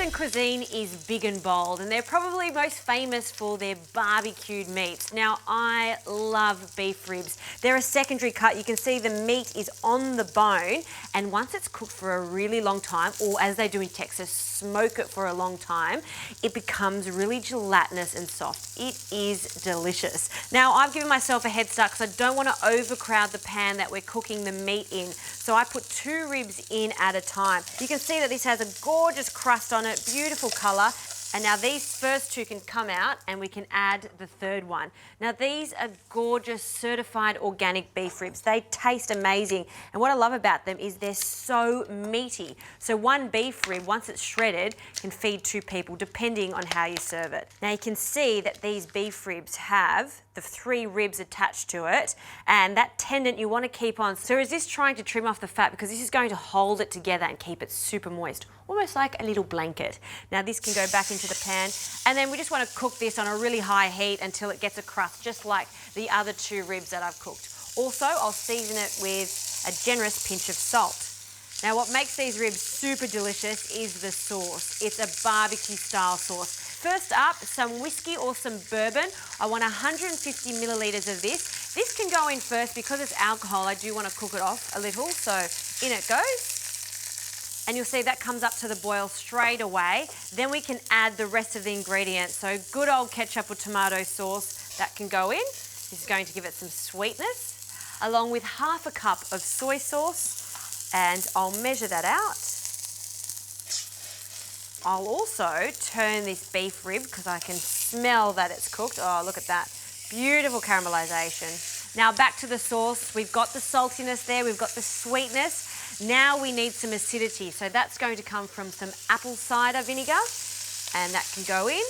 Texan cuisine is big and bold, and they're probably most famous for their barbecued meats. Now, I love beef ribs. They're a secondary cut. You can see the meat is on the bone, and once it's cooked for a really long time, or as they do in Texas, smoke it for a long time, it becomes really gelatinous and soft. It is delicious. Now, I've given myself a head start because I don't want to overcrowd the pan that we're cooking the meat in. So I put 2 ribs in at a time. You can see that this has a gorgeous crust on it, beautiful colour. And now these first 2 can come out and we can add the 3rd one. Now these are gorgeous certified organic beef ribs. They taste amazing. And what I love about them is they're so meaty. So 1 beef rib, once it's shredded, can feed 2 people depending on how you serve it. Now you can see that these beef ribs have the 3 ribs attached to it, and that tendon you want to keep on. So resist trying to trim off the fat because this is going to hold it together and keep it super moist, almost like a little blanket. Now this can go back into the pan, and then we just want to cook this on a really high heat until it gets a crust, just like the other 2 ribs that I've cooked. Also, I'll season it with a generous pinch of salt. Now what makes these ribs super delicious is the sauce. It's a barbecue style sauce. First up, some whiskey or some bourbon. I want 150 millilitres of this. This can go in first because it's alcohol. I do want to cook it off a little, so in it goes. And you'll see that comes up to the boil straight away. Then we can add the rest of the ingredients. So good old ketchup or tomato sauce, that can go in. This is going to give it some sweetness, along with half a cup of soy sauce, and I'll measure that out. I'll also turn this beef rib because I can smell that it's cooked. Oh, look at that. Beautiful caramelisation. Now back to the sauce. We've got the saltiness there. We've got the sweetness. Now we need some acidity. So that's going to come from some apple cider vinegar, and that can go in.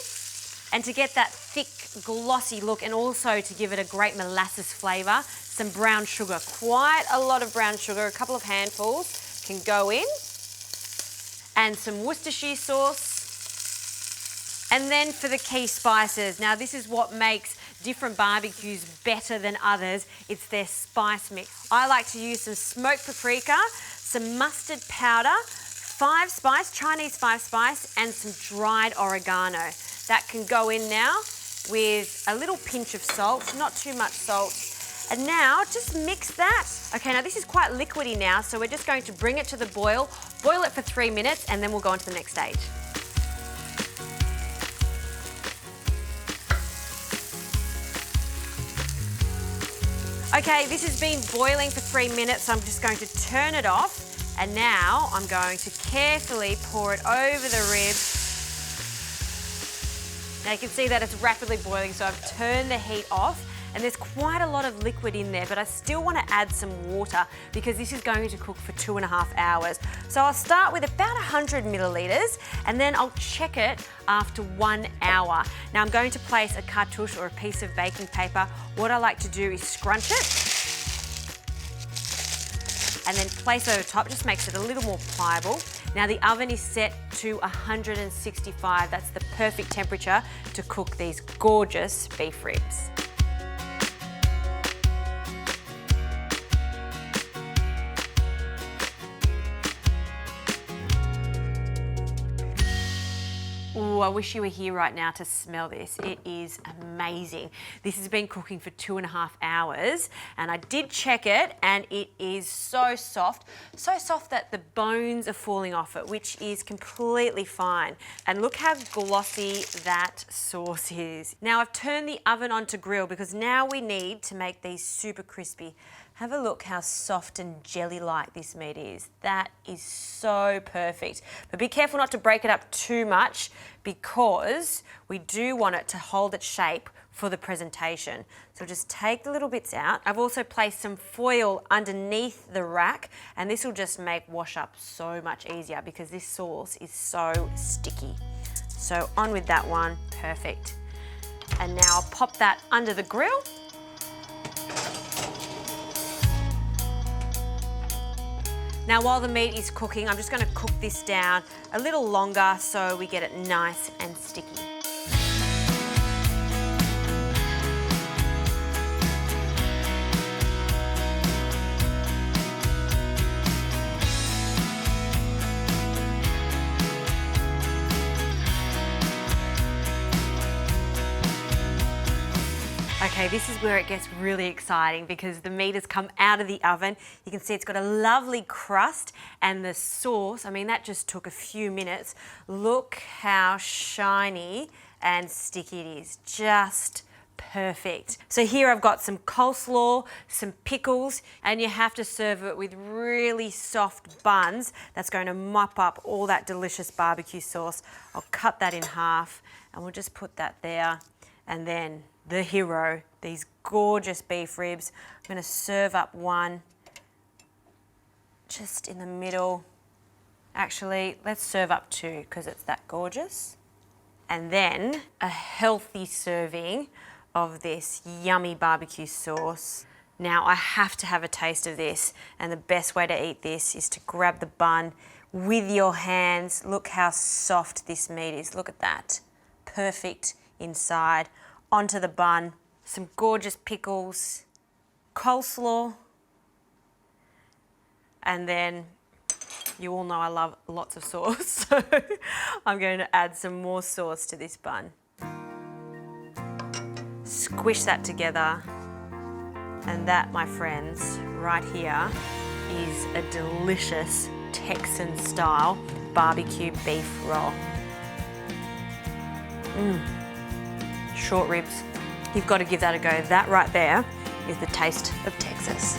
And to get that thick, glossy look, and also to give it a great molasses flavour, some brown sugar. Quite a lot of brown sugar, a couple of handfuls can go in. And some Worcestershire sauce. And then for the key spices. Now this is what makes different barbecues better than others. It's their spice mix. I like to use some smoked paprika, some mustard powder, 5-spice, Chinese 5-spice, and some dried oregano. That can go in now with a little pinch of salt, not too much salt. And now just mix that. Okay, now this is quite liquidy now, so we're just going to bring it to the boil it for 3 minutes, and then we'll go on to the next stage. Okay, this has been boiling for 3 minutes, so I'm just going to turn it off, and now I'm going to carefully pour it over the ribs. Now you can see that it's rapidly boiling, so I've turned the heat off. And there's quite a lot of liquid in there, but I still want to add some water because this is going to cook for 2.5 hours. So I'll start with about 100 millilitres, and then I'll check it after 1 hour. Now I'm going to place a cartouche or a piece of baking paper. What I like to do is scrunch it and then place it over top. Just makes it a little more pliable. Now the oven is set to 165. That's the perfect temperature to cook these gorgeous beef ribs. Ooh, I wish you were here right now to smell this. It is amazing. This has been cooking for 2.5 hours, and I did check it, and it is so soft that the bones are falling off it, which is completely fine. And look how glossy that sauce is. Now I've turned the oven on to grill because now we need to make these super crispy. Have a look how soft and jelly-like this meat is. That is so perfect. But be careful not to break it up too much because we do want it to hold its shape for the presentation. So just take the little bits out. I've also placed some foil underneath the rack, and this will just make wash up so much easier because this sauce is so sticky. So on with that one, perfect. And now I'll pop that under the grill. Now while the meat is cooking, I'm just going to cook this down a little longer so we get it nice and sticky. Okay, this is where it gets really exciting because the meat has come out of the oven. You can see it's got a lovely crust, and the sauce, I mean, that just took a few minutes. Look how shiny and sticky it is. Just perfect. So here I've got some coleslaw, some pickles, and you have to serve it with really soft buns. That's going to mop up all that delicious barbecue sauce. I'll cut that in half and we'll just put that there. And then the hero, these gorgeous beef ribs. I'm going to serve up one just in the middle. Actually, let's serve up two because it's that gorgeous. And then a healthy serving of this yummy barbecue sauce. Now I have to have a taste of this, and the best way to eat this is to grab the bun with your hands. Look how soft this meat is. Look at that. Perfect inside. Onto the bun, some gorgeous pickles, coleslaw, and then you all know I love lots of sauce, so I'm going to add some more sauce to this bun. Squish that together, and that, my friends, right here is a delicious Texan style barbecue beef roll. Short ribs. You've got to give that a go. That right there is the taste of Texas.